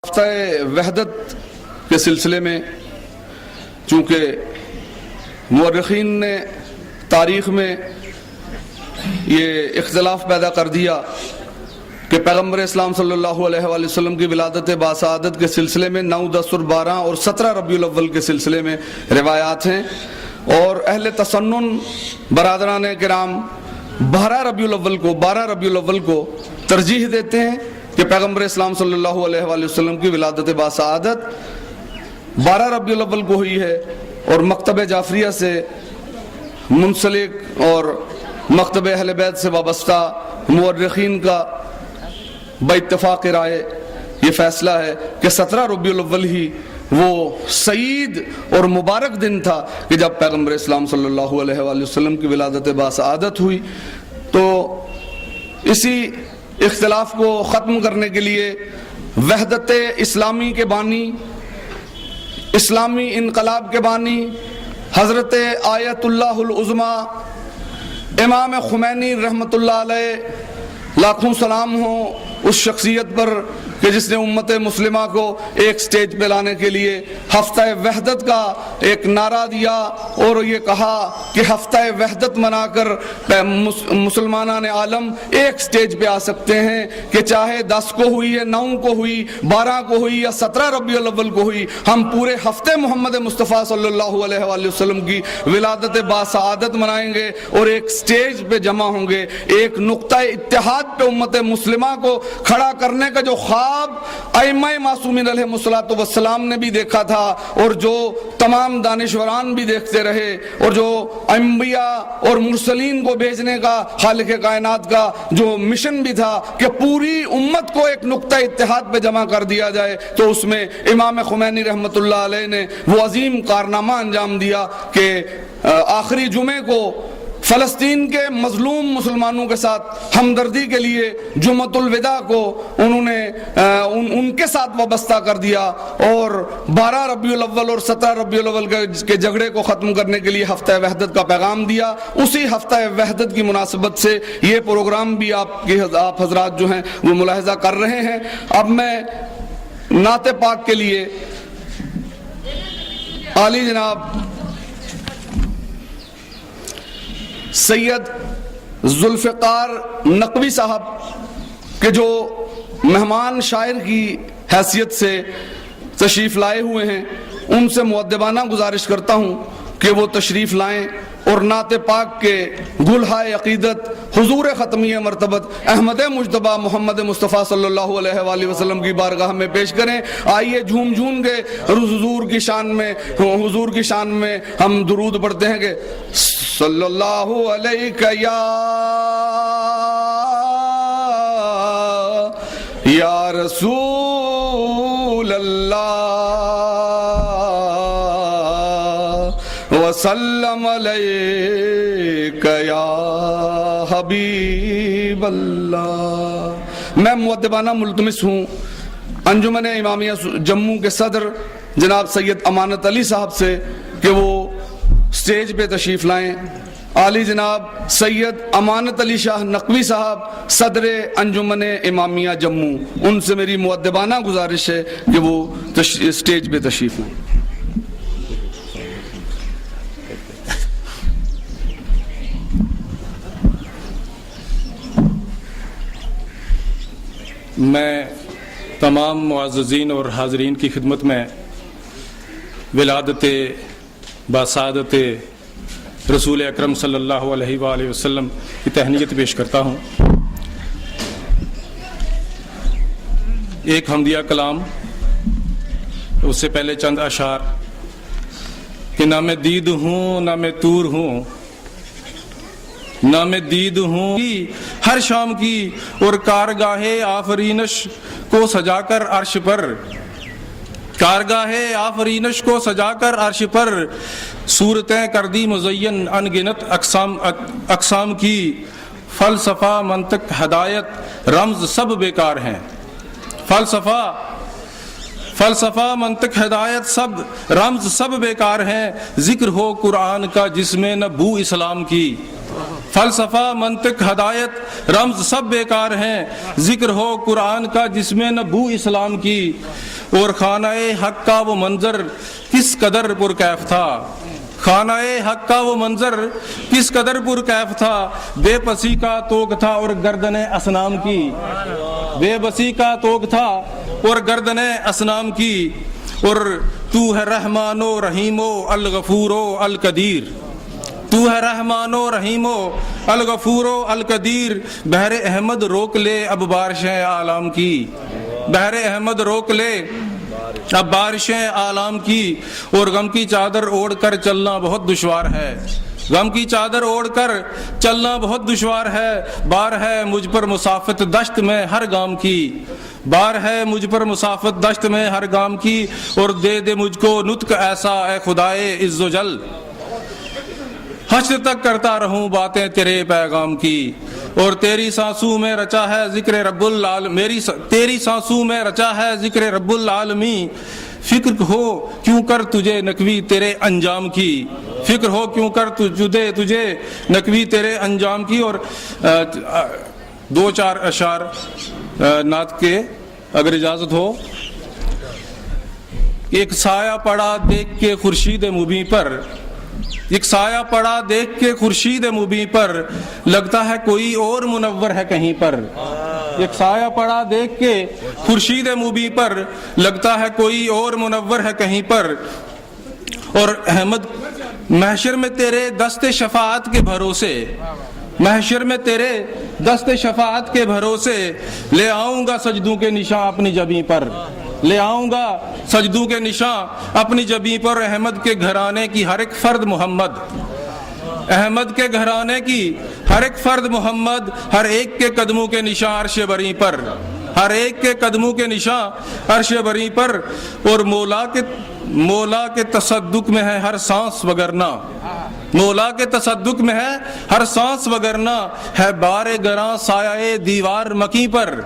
ہفتہ وحدت کے سلسلے میں چونکہ مورخین نے تاریخ میں یہ اختلاف پیدا کر دیا کہ پیغمبر اسلام صلی اللہ علیہ وآلہ وسلم کی ولادت باسعادت کے سلسلے میں 9، 10 اور 12 اور 17 ربیع الاول کے سلسلے میں روایات ہیں، اور اہل تسنن برادران کرام 12 ربیع الاول کو ترجیح دیتے ہیں کہ پیغمبر اسلام صلی اللہ علیہ وآلہ وسلم کی ولادت باسعادت 12 ربیع الاول کو ہوئی ہے، اور مکتب جعفریہ سے منسلک اور مکتب اہل بیت سے وابستہ مورخین کا باتفاق رائے یہ فیصلہ ہے کہ 17 ربیع الاول ہی وہ سعید اور مبارک دن تھا کہ جب پیغمبر اسلام صلی اللہ علیہ وآلہ وسلم کی ولادت باسعادت ہوئی۔ تو اسی اختلاف کو ختم کرنے کے لیے وحدت اسلامی کے بانی، اسلامی انقلاب کے بانی حضرت آیت اللہ العظمیٰ امام خمینی رحمۃ اللہ علیہ، لاکھوں سلام ہوں اس شخصیت پر کہ جس نے امت مسلمہ کو ایک سٹیج پہ لانے کے لیے ہفتہ وحدت کا ایک نعرہ دیا اور یہ کہا کہ ہفتہ وحدت منا کر مسلمانان عالم ایک سٹیج پہ آ سکتے ہیں کہ چاہے 10 کو ہوئی ہے، 9 کو ہوئی، 12 کو ہوئی یا 17 ربیع الاول کو ہوئی، ہم پورے ہفتے محمد مصطفیٰ صلی اللہ علیہ وآلہ وسلم کی ولادت باسعادت منائیں گے اور ایک سٹیج پہ جمع ہوں گے، ایک نقطہ اتحاد پہ امت مسلمہ کو کھڑا کرنے کا جو خواب ائمہ معصومین علیہ الصلوۃ والسلام نے بھی دیکھا تھا، اور جو تمام دانشوران بھی دیکھتے رہے، اور جو انبیاء اور مرسلین کو بھیجنے کا خالق کائنات کا جو مشن بھی تھا کہ پوری امت کو ایک نقطہ اتحاد پہ جمع کر دیا جائے، تو اس میں امام خمینی رحمۃ اللہ علیہ نے وہ عظیم کارنامہ انجام دیا کہ آخری جمعے کو فلسطین کے مظلوم مسلمانوں کے ساتھ ہمدردی کے لیے جمعۃ الوداع کو انہوں نے ان کے ساتھ وابستہ کر دیا، اور 12 ربیع الاول اور 17 ربیع الاول کے جھگڑے کو ختم کرنے کے لیے ہفتہ وحدت کا پیغام دیا۔ اسی ہفتہ وحدت کی مناسبت سے یہ پروگرام بھی آپ حضرات جو ہیں وہ ملاحظہ کر رہے ہیں۔ اب میں نعت پاک کے لیے عالی جناب سید ذوالفقار نقوی صاحب کے جو مہمان شاعر کی حیثیت سے تشریف لائے ہوئے ہیں، ان سے مؤدبانہ گزارش کرتا ہوں کہ وہ تشریف لائیں اور نعت پاک کے گلہائے عقیدت حضور ختمیہ مرتبت احمد مجتبیٰ محمد مصطفیٰ صلی اللہ علیہ وآلہ وسلم کی بارگاہ میں پیش کریں۔ آئیے جھوم جھوم کے حضور کی شان میں ہم درود پڑھتے ہیں کہ صلی اللہ علیہ یا رسول اللہ وسلم علیک یا حبیب اللہ۔ میں مؤدبانہ ملتمس ہوں انجمن امامیہ جموں کے صدر جناب سید امانت علی صاحب سے کہ وہ سٹیج پہ تشریف لائیں۔ عالی جناب سید امانت علی شاہ نقوی صاحب صدر انجمن امامیہ جموں، ان سے میری مؤدبانہ گزارش ہے کہ وہ سٹیج پہ تشریف لائیں۔ میں تمام معززین اور حاضرین کی خدمت میں ولادت باسعادت رسول اکرم صلی اللہ علیہ وآلہ وسلم کی تہنیت پیش کرتا ہوں۔ ایک حمدیہ کلام، اس سے پہلے چند اشعار کہ نہ میں دید ہوں نہ میں طور ہوں، نہ میں دید ہوں ہر شام کی، اور کارگاہ آفرینش کو سجا کر عرش پر، کارگاہ آفرینش کو سجا کر عرش پر صورتیں کر دی مزین ان گنت اقسام کی، فلسفہ منطق ہدایت رمز سب بیکار ہیں، فلسفہ منطق ہدایت سب رمز سب بیکار ہیں، ذکر ہو قرآن کا جس میں نہ بو اسلام کی، فلسفہ منطق ہدایت رمز سب بیکار ہیں، ذکر ہو قرآن کا جس میں نہ بو اسلام کی، اور خانہ حق کا وہ منظر کس قدر پرکیف تھا، خانہ حق کا وہ منظر کس قدر پرکیف تھا، بے بسی کا توق تھا اور گردن اصنام کی، بے بسی کا توق تھا اور گردن اصنام کی، اور تو ہے رحمان و رحیم و الغفور و القدیر، تو ہے رحمان و رحیم و الغفور و القدیر، بحر احمد روک لے اب بارشیں عالم کی، بحر احمد روک لے اب بارشیں عالم کی، اور غم کی چادر اوڑھ کر چلنا بہت دشوار ہے، غم کی چادر اوڑھ کر چلنا بہت دشوار ہے، بار ہے مجھ پر مسافت دشت میں ہر گام کی، بار ہے مجھ پر مسافت دشت میں ہر گام کی، اور دے دے مجھ کو نطق ایسا اے خدائے عز و جل، حشر تک کرتا رہوں باتیں تیرے پیغام کی، اور تیری سانسوں میں رچا ہے ذکر رب العالمین، تیری سانسوں میں رچا ہے ذکر رب العالمین، فکر ہو کیوں کر تجھے نقوی تیرے انجام کی، فکر ہو کیوں کر تجھے نقوی تیرے انجام کی۔ اور دو چار اشعار نعت کے اگر اجازت ہو۔ ایک سایہ پڑا دیکھ کے خورشید مبیں پر، ایک سایہ پڑا دیکھ کے خورشید مبیں پر، لگتا ہے کوئی اور منور ہے کہیں پر، ایک سایہ پڑا دیکھ کے خورشید مبیں پر، لگتا ہے کوئی اور منور ہے کہیں پر، اور احمد محشر میں تیرے دست شفاعت کے بھروسے، محشر میں تیرے دست شفاعت کے بھروسے، لے آؤں گا سجدوں کے نشاں اپنی جبیں پر، لے آؤں گا سجدوں کے نشاں اپنی جبیں پر، احمد کے گھرانے کی ہر ایک فرد محمد، احمد کے گھرانے کی ہر ایک فرد محمد، ہر ایک کے قدموں کے نشاں عرش بری پر، ہر ایک کے قدموں کے نشاں عرش بری پر، اور مولا کے تصدق میں ہے ہر سانس وگرنا، مولا کے تصدق میں ہے ہر سانس وگرنا، ہے بار گراں سایہ دیوار مکی پر،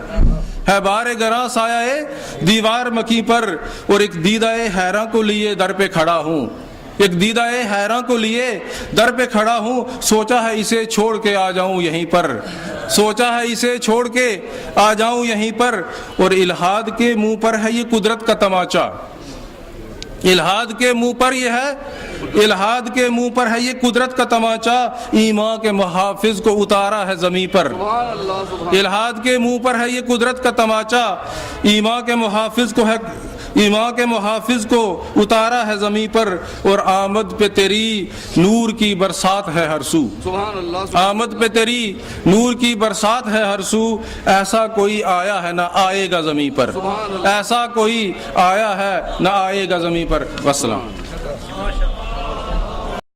ہے بار گراں سایہ دیوار مکی پر، اور ایک دیدہ حیراں کو لیے در پہ کھڑا ہوں، ایک دیدہ حیراں کو لیے در پہ کھڑا ہوں، سوچا ہے اسے چھوڑ کے آ جاؤں یہیں پر، سوچا ہے اسے چھوڑ کے آ جاؤں یہیں پر، اور الہاد کے منہ پر ہے یہ قدرت کا تماچا، الہاد کے منہ پر یہ ہے، الہاد کے منہ پر ہے یہ قدرت کا تماچا، ایمان کے محافظ کو اتارا ہے زمین پر، الہاد کے منہ پر ہے یہ قدرت کا تماچا، ایمان کے محافظ کو ہے، ایمان کے محافظ کو اتارا ہے زمین پر، اور آمد پہ تیری نور کی برسات ہے ہر سو، آمد پہ تیری نور کی برسات ہے ہر سو، ایسا کوئی آیا ہے نہ آئے گا زمین پر، ایسا کوئی آیا ہے نہ آئے گا زمین پر۔ والسلام۔